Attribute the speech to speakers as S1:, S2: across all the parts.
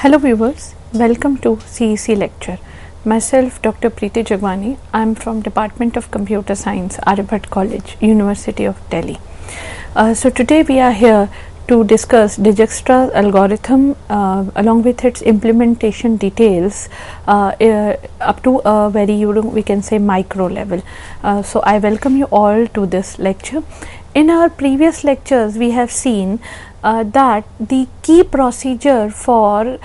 S1: Hello viewers, welcome to CEC lecture. Myself Dr. Preeti Jagwani. I am from Department of Computer Science, Aryabhatta College, University of Delhi. So today we are here to discuss Dijkstra's algorithm along with its implementation details up to a very we can say micro level. So I welcome you all to this lecture. In our previous lectures we have seen that the key procedure for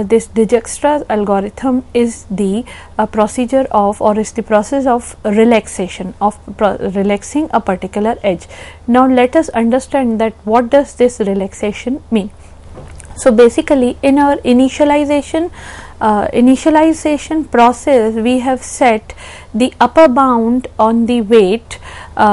S1: this Dijkstra's algorithm is the procedure of, or is the process of relaxation, of relaxing a particular edge. Now let us understand that what does this relaxation mean. So basically in our initialization process we have set the upper bound on the weight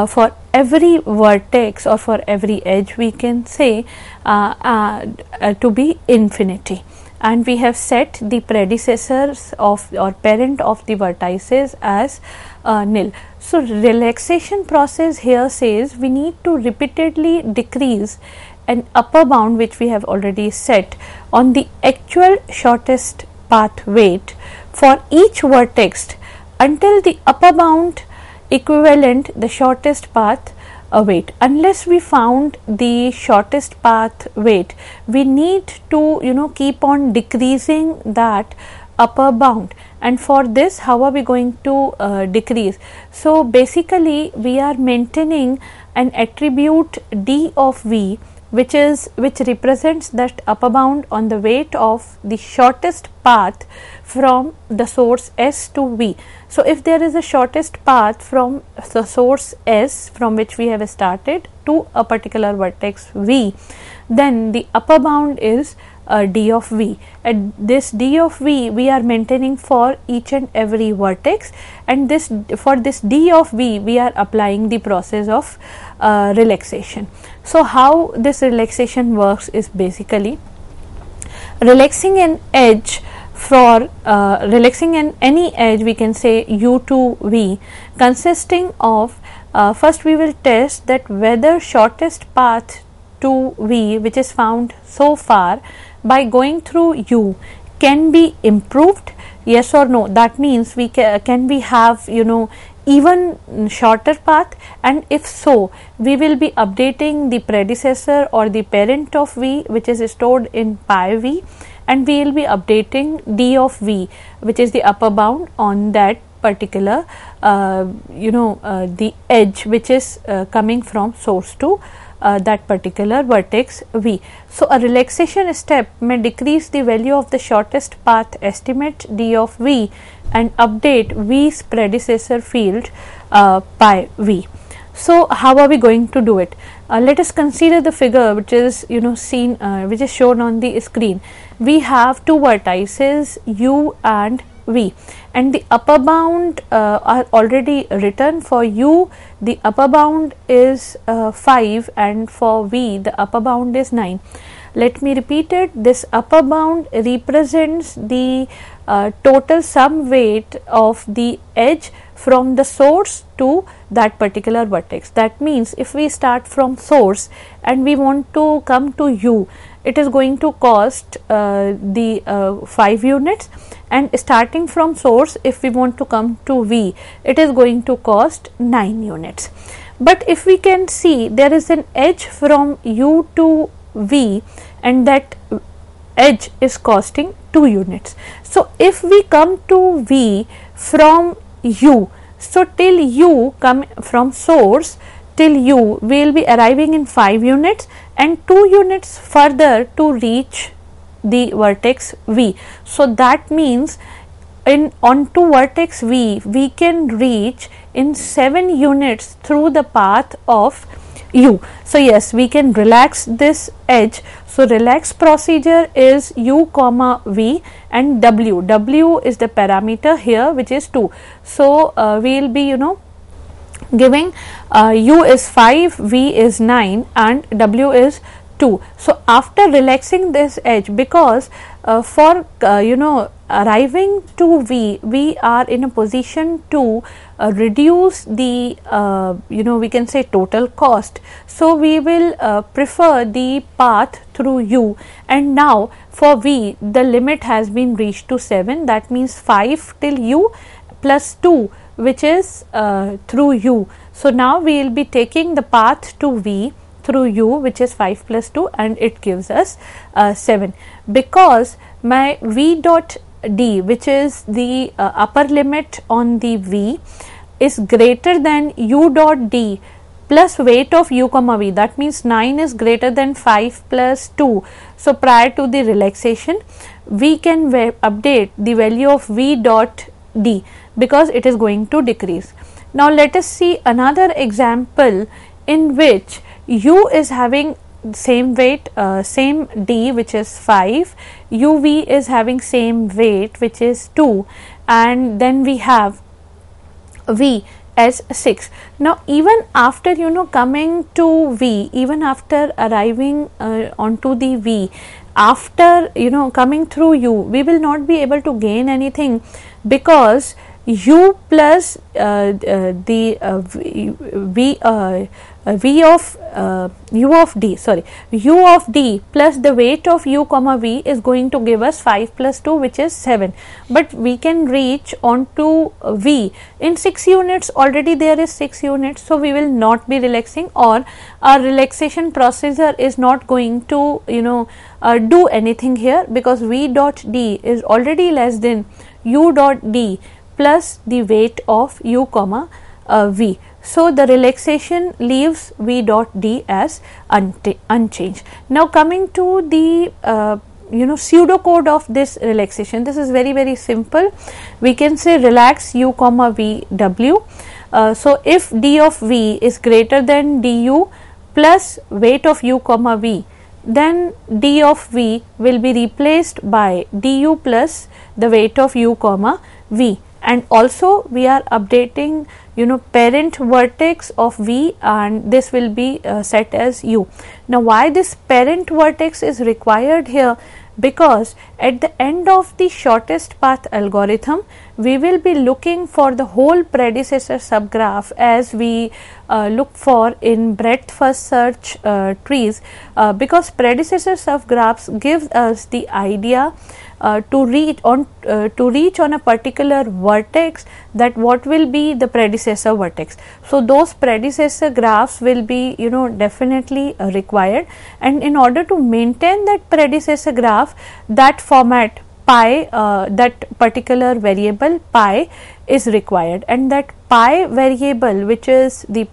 S1: for every vertex or for every edge, we can say to be infinity, and we have set the predecessors of or parent of the vertices as nil. So relaxation process here says we need to repeatedly decrease an upper bound which we have already set on the actual shortest path weight for each vertex until the upper bound equivalent the shortest path weight. Unless we found the shortest path weight, we need to keep on decreasing that upper bound. And for this, how are we going to decrease? So basically we are maintaining an attribute d of v which represents that upper bound on the weight of the shortest path from the source S to V. So if there is a shortest path from the source S from which we have started to a particular vertex V, then the upper bound is d of v, and this d of v we are maintaining for each and every vertex, and for this d of v we are applying the process of relaxation. So how this relaxation works is basically relaxing an edge for relaxing any edge, we can say u to v, consisting of first we will test that whether shortest path to v which is found so far by going through u can be improved, yes or no. That means we can we have even shorter path, and if so we will be updating the predecessor or the parent of v which is stored in pi v, and we will be updating d of v which is the upper bound on that particular the edge which is coming from source to that particular vertex v. So a relaxation step may decrease the value of the shortest path estimate d of v and update v's predecessor field pi v. So how are we going to do it? Let us consider the figure which is seen which is shown on the screen. We have two vertices u and v, and the upper bound are already written. For u the upper bound is 5 and for v the upper bound is 9. Let me repeat it. This upper bound represents the total sum weight of the edge from the source to that particular vertex. That means if we start from source and we want to come to u, it is going to cost the 5 units, and starting from source if we want to come to v, it is going to cost 9 units. But if we can see there is an edge from u to v, and that edge is costing 2 units. So if we come to v from u, so till u come from source till u we will be arriving in 5 units and 2 units further to reach the vertex v. So that means onto vertex v we can reach in 7 units through the path of u. So yes, we can relax this edge. So relax procedure is u comma v, and w is the parameter here which is 2. So we will be giving u is 5, v is 9 and w is 2. So after relaxing this edge, because for arriving to V, we are in a position to reduce the we can say total cost. So we will prefer the path through U, and now for V the limit has been reached to 7, that means 5 till U plus 2 which is through U. So now we will be taking the path to V through U, which is 5 plus 2, and it gives us 7. Because my V dot D, which is the upper limit on the V, is greater than U dot D plus weight of U comma V, that means 9 is greater than 5 plus 2. So prior to the relaxation we can update the value of V dot D because it is going to decrease. Now let us see another example in which U is having same weight, same D which is 5, UV is having same weight which is 2, and then we have V as 6. Now even after coming to V, even after arriving onto the V, after coming through U, we will not be able to gain anything because U plus U of D plus the weight of U comma V is going to give us 5 plus 2 which is 7, but we can reach onto V in 6 units, already there is 6 units, so we will not be relaxing, or our relaxation procedure is not going to do anything here because V dot D is already less than U dot D plus the weight of U comma V. So the relaxation leaves V dot D as unchanged. Now coming to the pseudocode of this relaxation, this is very simple. We can say relax U comma V W. So if D of V is greater than du plus weight of U comma V, then D of V will be replaced by du plus the weight of U comma V, and also we are updating parent vertex of V, and this will be set as U. Now why this parent vertex is required here? Because at the end of the shortest path algorithm we will be looking for the whole predecessor subgraph as we look for in breadth first search trees, because predecessor subgraphs gives us the idea to reach on a particular vertex, that what will be the predecessor vertex. So those predecessor graphs will be definitely required, and in order to maintain that predecessor graph, that format pi, that particular variable pi is required, and that pi variable, which is the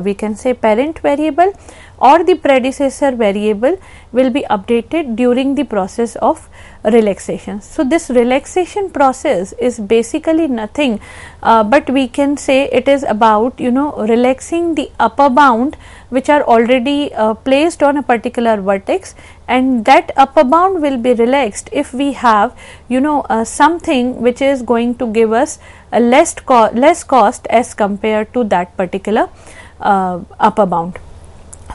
S1: we can say parent variable or the predecessor variable, will be updated during the process of relaxation. So this relaxation process is basically nothing but we can say it is about relaxing the upper bound which are already placed on a particular vertex, and that upper bound will be relaxed if we have something which is going to give us a less cost as compared to that particular upper bound.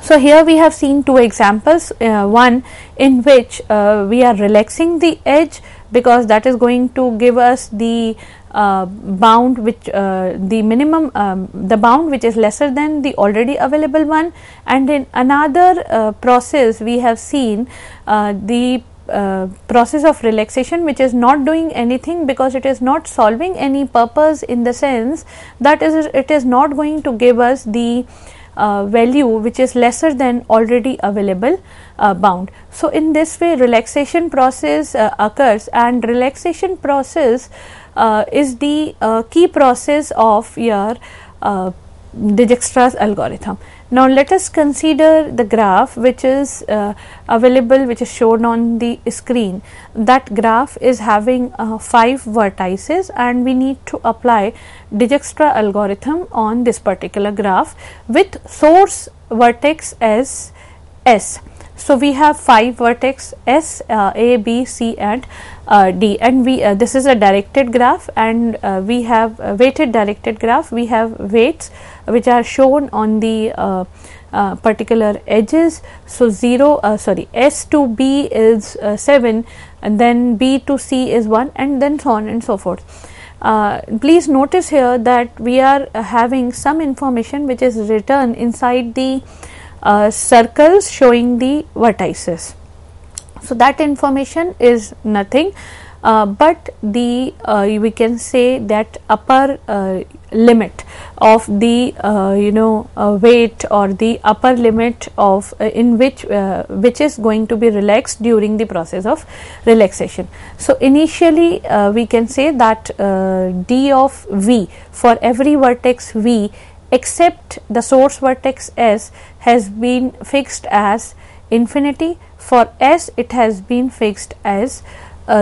S1: So here we have seen two examples, one in which we are relaxing the edge because that is going to give us the bound which the minimum the bound which is lesser than the already available one, and in another process we have seen the process of relaxation which is not doing anything because it is not solving any purpose, in the sense that it is not going to give us the value which is lesser than already available bound. So in this way relaxation process occurs, and relaxation process is the key process of your Dijkstra's algorithm. Now let us consider the graph which is available, which is shown on the screen. That graph is having 5 vertices, and we need to apply Dijkstra algorithm on this particular graph with source vertex as S. So we have 5 vertex S, A, B, C and D, and we this is a directed graph, and we have a weighted directed graph. We have weights which are shown on the particular edges. So S to B is 7, and then B to C is 1, and then so on and so forth. Please notice here that we are having some information which is written inside the circles showing the vertices. So that information is nothing but the we can say that upper limit of the weight, or the upper limit of in which is going to be relaxed during the process of relaxation. So initially we can say that d of v for every vertex v except the source vertex S has been fixed as infinity. For S it has been fixed as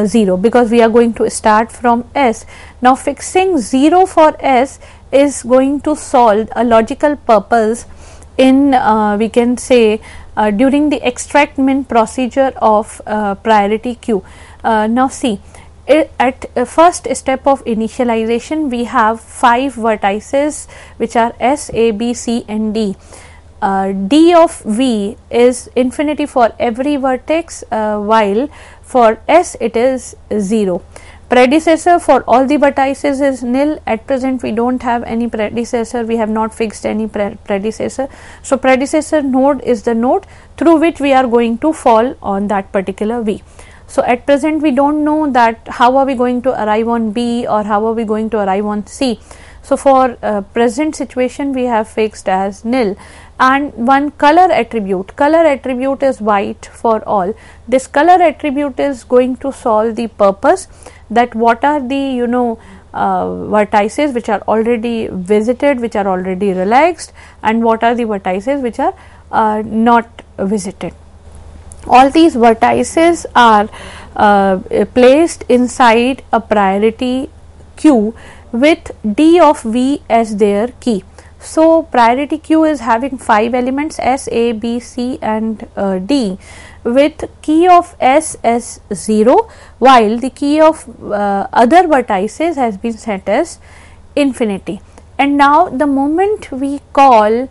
S1: 0, because we are going to start from S. Now fixing 0 for S is going to solve a logical purpose in we can say during the extract min procedure of priority queue. Now see, at first step of initialization we have 5 vertices which are S, A, B, C and D. D of V is infinity for every vertex, while for S it is 0. Predecessor for all the vertices is nil. At present we don't have any predecessor, we have not fixed any predecessor. So predecessor node is the node through which we are going to fall on that particular V. So at present we don't know that how are we going to arrive on B or how are we going to arrive on C. So for present situation we have fixed as nil. And one color attribute is white for all. This color attribute is going to solve the purpose that what are the vertices which are already visited, which are already relaxed, and what are the vertices which are not visited. All these vertices are placed inside a priority queue with D of V as their key. So priority queue is having 5 elements S, A, B, C and D, with key of S as 0, while the key of other vertices has been set as infinity. And now the moment we call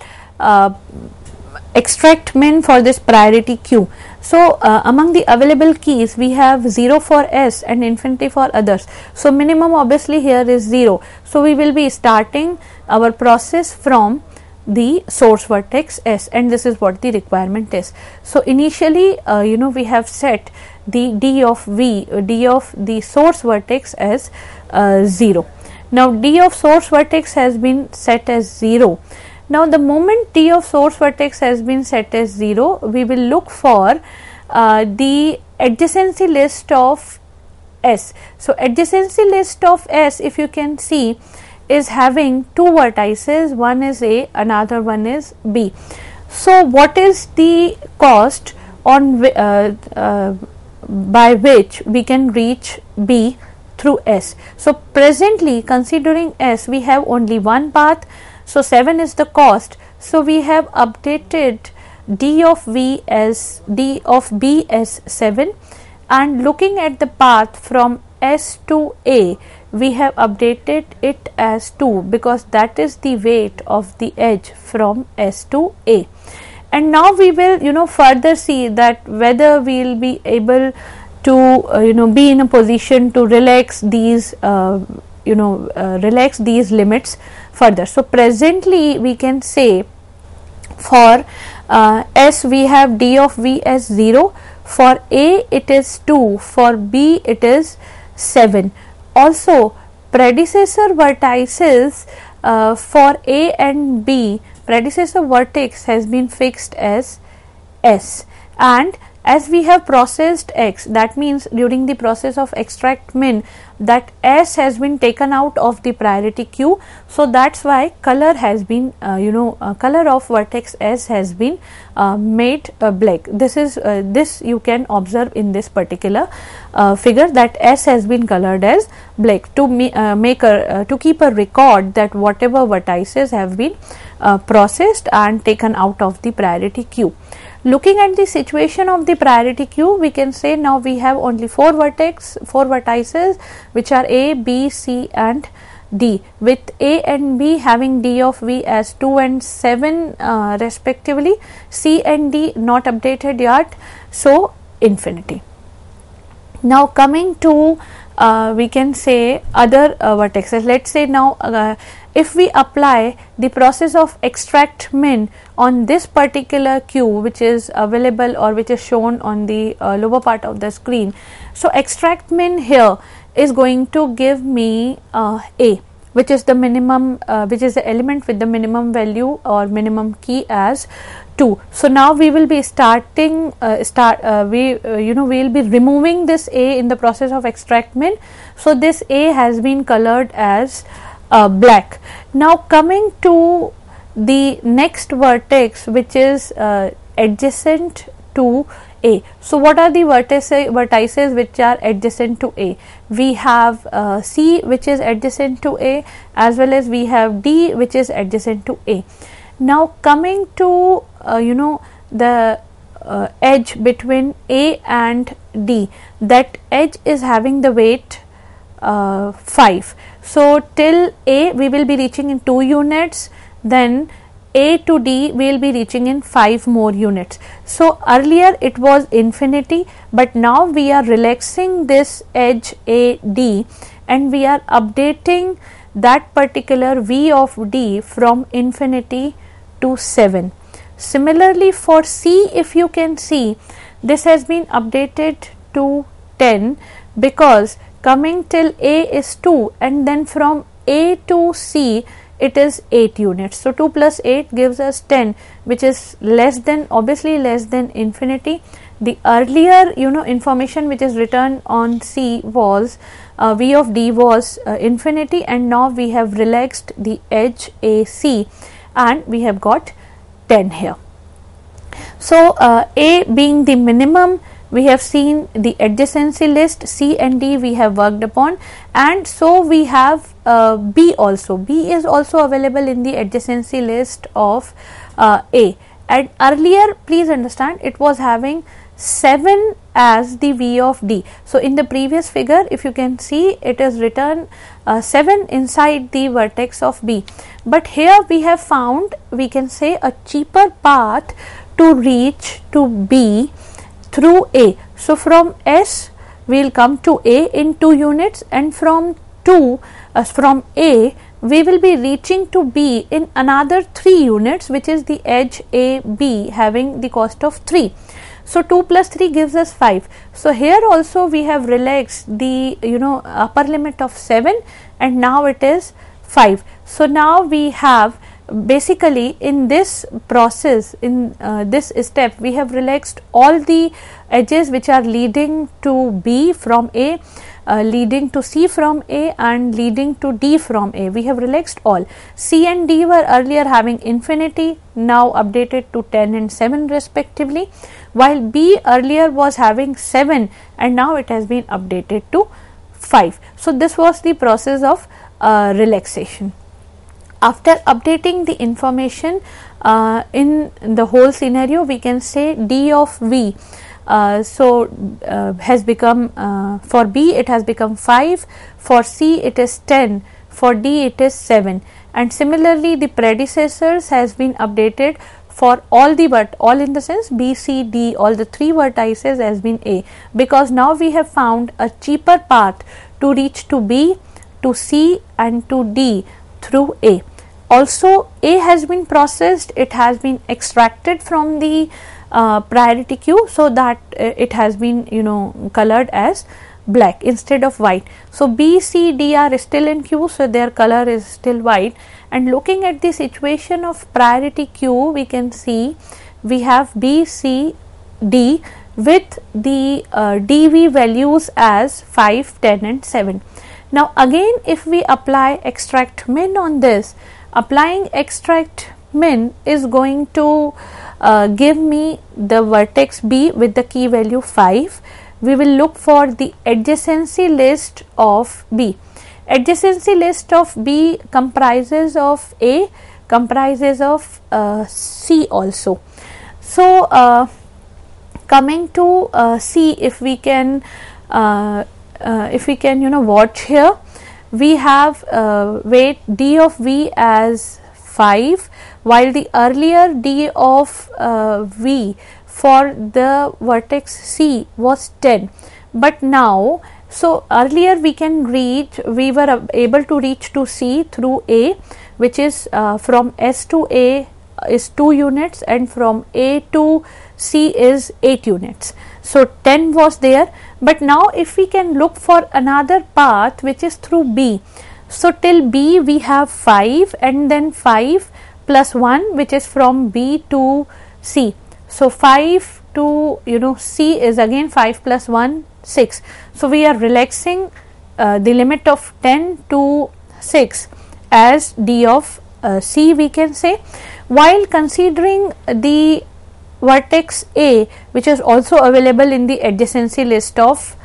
S1: extract min for this priority queue, so among the available keys we have 0 for S and infinity for others. So minimum obviously here is 0. So we will be starting our process from the source vertex S, and this is what the requirement is. So initially we have set the D of the source vertex as 0. Now D of source vertex has been set as 0. Now the moment D of source vertex has been set as 0, we will look for the adjacency list of S. So adjacency list of S, if you can see, is having 2 vertices, one is A, another one is B. So what is the cost on by which we can reach B through S? So presently considering S, we have only one path, so 7 is the cost. So we have updated D of V as D of B as 7, and looking at the path from S to A, we have updated it as 2, because that is the weight of the edge from S to A. And now we will further see that whether we will be able to be in a position to relax these limits further. So presently we can say for S we have D of V as 0, for A it is 2, for B it is 7. Also predecessor vertices for A and B, predecessor vertex has been fixed as S, and as we have processed X, that means during the process of extract min, that S has been taken out of the priority queue. So that's why color has been color of vertex S has been made black. This is this you can observe in this particular figure, that S has been colored as black to to keep a record that whatever vertices have been processed and taken out of the priority queue. Looking at the situation of the priority queue, we can say now we have only 4 vertices which are A, B, C and D, with A and B having D of V as 2 and 7 respectively, C and D not updated yet, so infinity. Now coming to we can say other vertexes. Let's say now if we apply the process of extract min on this particular Q, which is available or which is shown on the lower part of the screen. So extract min here is going to give me A, which is the minimum, which is the element with the minimum value or minimum key as 2. So now we will be starting we will be removing this A in the process of extract min. So this A has been colored as black. Now coming to the next vertex, which is adjacent to A. So what are the vertices which are adjacent to A? We have C, which is adjacent to A, as well as we have D, which is adjacent to A. Now coming to the edge between A and D, that edge is having the weight 5. So till A we will be reaching in 2 units, then A to D we will be reaching in 5 more units. So earlier it was infinity, but now we are relaxing this edge AD and we are updating that particular V of D from infinity to 7. Similarly for C, if you can see, this has been updated to 10 because coming till A is 2 and then from A to C it is 8 units. So 2 plus 8 gives us 10, which is less than, obviously less than infinity. The earlier information which is written on C was V of D was infinity, and now we have relaxed the edge AC and we have got 10 here. So A being the minimum, we have seen the adjacency list, C and D we have worked upon, and so we have B also. B is also available in the adjacency list of A, and earlier please understand it was having 7 as the V of D. So in the previous figure, if you can see, it is written 7 inside the vertex of B, but here we have found, we can say, a cheaper path to reach to B through A. So from S we will come to A in 2 units, and from A we will be reaching to B in another 3 units, which is the edge AB having the cost of 3. So 2 plus 3 gives us 5. So here also we have relaxed the upper limit of 7 and now it is 5. So now we have basically in this process, in this step, we have relaxed all the edges which are leading to B from A, leading to C from A, and leading to D from A. We have relaxed all. C and D were earlier having infinity, now updated to 10 and 7 respectively, while B earlier was having 7 and now it has been updated to 5. So this was the process of relaxation. After updating the information in the whole scenario, we can say D of V has become for B it has become 5, for C it is 10, for D it is 7, and similarly the predecessors has been updated for all the all in the sense B, C, D, all the 3 vertices has been A, because now we have found a cheaper path to reach to B, to C and to D through A. Also A has been processed, it has been extracted from the priority queue, so that it has been colored as black instead of white. So B, C, D are still in queue, so their color is still white. And looking at the situation of priority queue, we can see we have B, C, D with the DV values as 5, 10 and 7. Now again, if we apply extract min on this, applying extract min is going to give me the vertex B with the key value 5. We will look for the adjacency list of B. Adjacency list of B comprises of A, comprises of C also. So coming to C, if we can watch here, we have weight D of V as 5, while the earlier D of V for the vertex C was 10, but now, so earlier we were able to reach to C through A, which is from S to A is 2 units and from A to C is 8 units. So 10 was there, but now if we can look for another path which is through B, so till B we have 5 and then 5 plus 1 which is from B to C. So 5 to C is again 5 plus 1 6. So we are relaxing the limit of 10 to 6 as D of C, we can say, while considering the vertex A which is also available in the adjacency list of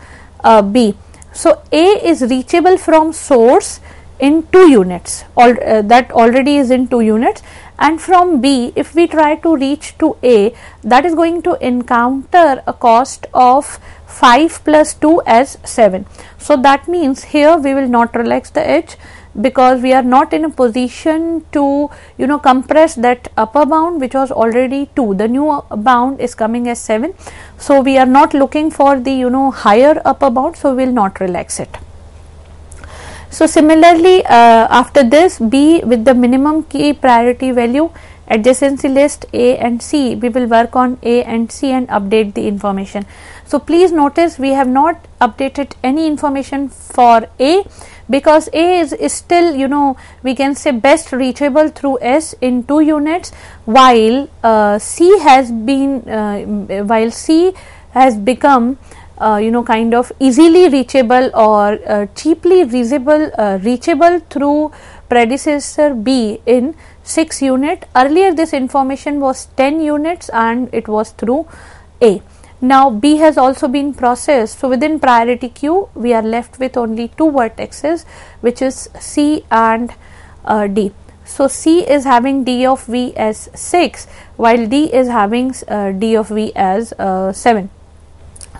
S1: B. So A is reachable from source in 2 units, that already is in 2 units, and from B if we try to reach to A, that is going to encounter a cost of 5 plus 2 as 7. So that means here we will not relax the edge, because we are not in a position to compress that upper bound which was already 2. The new bound is coming as 7, so we are not looking for the higher upper bound, so we will not relax it. So similarly, after this, B with the minimum key priority value, adjacency list A and C, we will work on A and C and update the information. So please notice we have not updated any information for A, because A is still we can say best reachable through S in 2 units, while C has become kind of easily reachable or cheaply reachable through predecessor B in 6 unit. Earlier this information was 10 units and it was through A. Now B has also been processed, so within priority queue we are left with only 2 vertexes, which is C and D. So C is having D of V as 6, while D is having D of V as 7.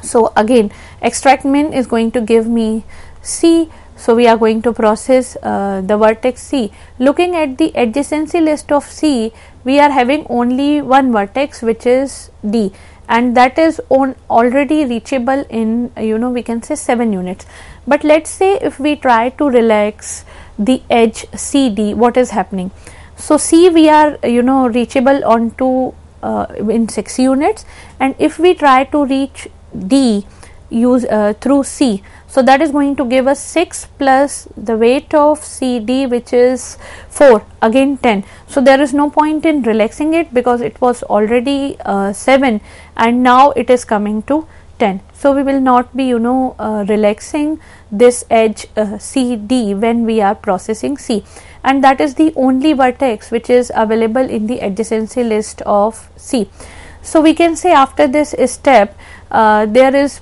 S1: So again extract min is going to give me C, so we are going to process the vertex C. Looking at the adjacency list of C, we are having only one vertex which is D, and that is already reachable in we can say 7 units. But let's say if we try to relax the edge CD, what is happening? So C we are reachable onto in 6 units, and if we try to reach D through C, so that is going to give us 6 plus the weight of CD which is 4, again 10. So there is no point in relaxing it because it was already 7 and now it is coming to 10. So we will not be relaxing this edge CD when we are processing C, and that is the only vertex which is available in the adjacency list of C. So we can say after this step there is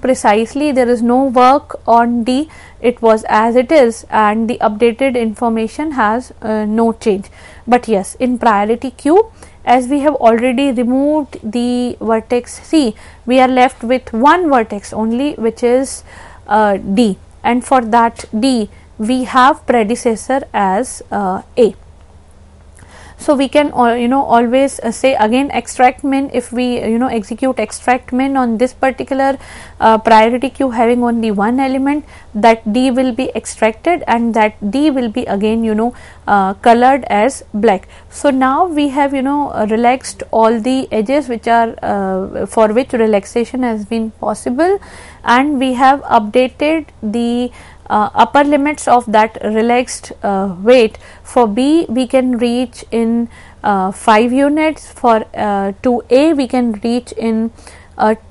S1: precisely there is no work on D, it was as it is and the updated information has no change. But yes, in priority queue, as we have already removed the vertex C, we are left with one vertex only, which is D, and for that D we have predecessor as A. So we can always say again extract min. If we execute extract min on this particular priority queue having only one element, that D will be extracted and that D will be again colored as black. So now we have relaxed all the edges which are for which relaxation has been possible, and we have updated the upper limits of that relaxed weight. For B we can reach in 5 units, for to A we can reach in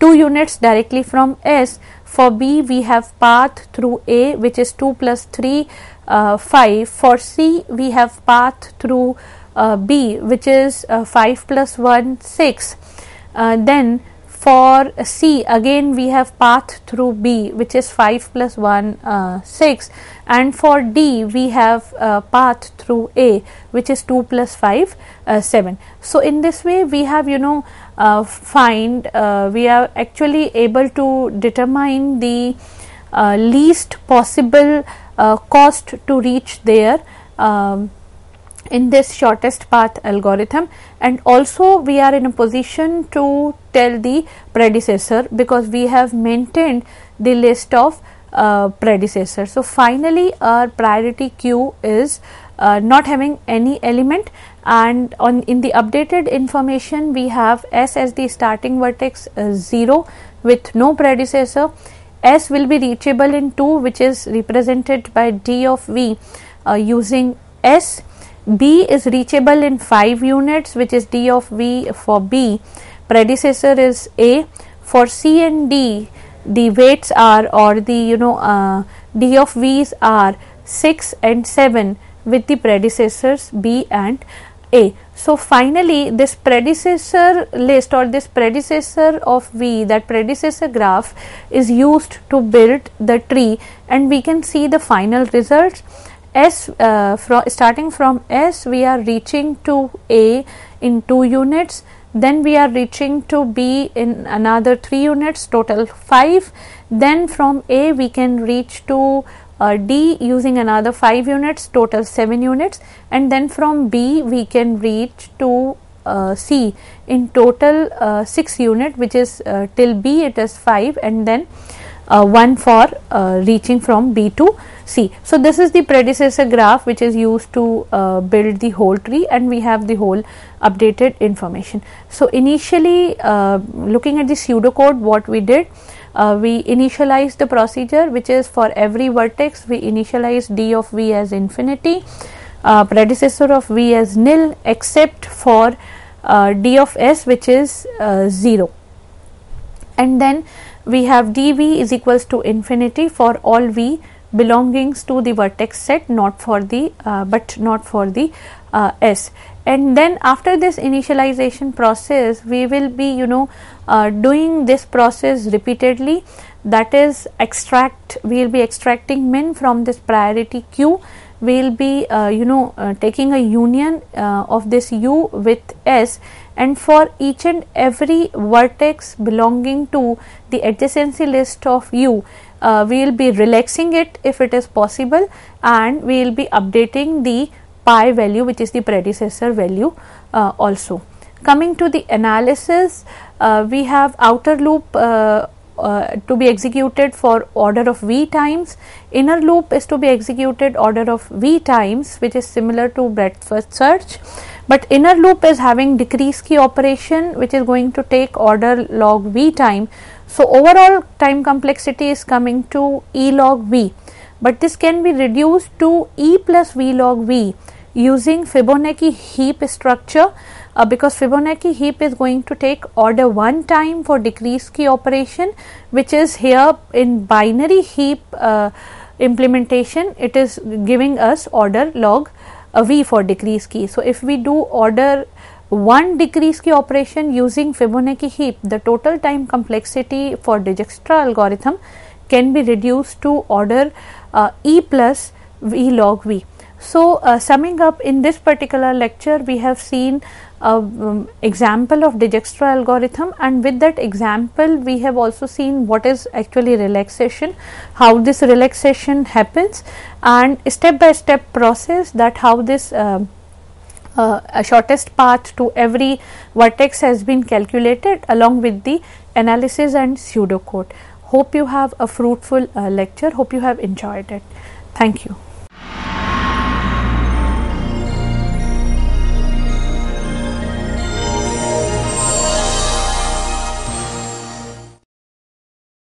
S1: 2 units directly from S. For B we have path through A which is 2 plus 3 5. For C we have path through B which is 5 plus 1 6. Then for C again we have path through B which is 5 plus 1 6, and for D we have path through A which is 2 plus 5 7. So in this way we have we are actually able to determine the least possible cost to reach there in this shortest path algorithm, and also we are in a position to tell the predecessor because we have maintained the list of predecessors. So, finally, our priority queue is not having any element, and in the updated information we have S as the starting vertex 0 with no predecessor. S will be reachable in 2, which is represented by D of V using S. B is reachable in 5 units, which is D of V for B. Predecessor is A. For C and D, the weights are, or the D of V's are 6 and 7 with the predecessors B and A. So, finally, this predecessor list or this predecessor of V, that predecessor graph is used to build the tree, and we can see the final results. S starting from S, we are reaching to A in 2 units, then we are reaching to B in another 3 units, total 5. Then from A we can reach to D using another 5 units, total 7 units, and then from B we can reach to C in total 6 unit, which is till B it is 5, and then 1 for reaching from B to C. So, this is the predecessor graph which is used to build the whole tree, and we have the whole updated information. So, initially looking at the pseudocode, what we did, we initialized the procedure, which is for every vertex we initialize D of V as infinity, predecessor of V as nil, except for D of S, which is 0, and then we have dV is equals to infinity for all V belongings to the vertex set, not for the but not for the S. And then after this initialization process, we will be doing this process repeatedly, that is we will be extracting min from this priority queue. We will be taking a union of this U with S, and for each and every vertex belonging to the adjacency list of U, we will be relaxing it if it is possible, and we will be updating the pi value, which is the predecessor value also. Coming to the analysis, we have outer loop to be executed for order of V times, inner loop is to be executed order of V times, which is similar to breadth first search, but inner loop is having decrease key operation, which is going to take order log V time. So, overall time complexity is coming to E log V, but this can be reduced to E plus V log V using Fibonacci heap structure, because Fibonacci heap is going to take order 1 time for decrease key operation, which is here in binary heap implementation, it is giving us order log V for decrease key. So, if we do order 1 decrease key operation using Fibonacci heap, the total time complexity for Dijkstra algorithm can be reduced to order E plus V log V. So, summing up, in this particular lecture we have seen example of Dijkstra algorithm, and with that example we have also seen what is actually relaxation, how this relaxation happens, and step by step process that how this shortest path to every vertex has been calculated along with the analysis and pseudocode. Hope you have a fruitful lecture, hope you have enjoyed it. Thank you.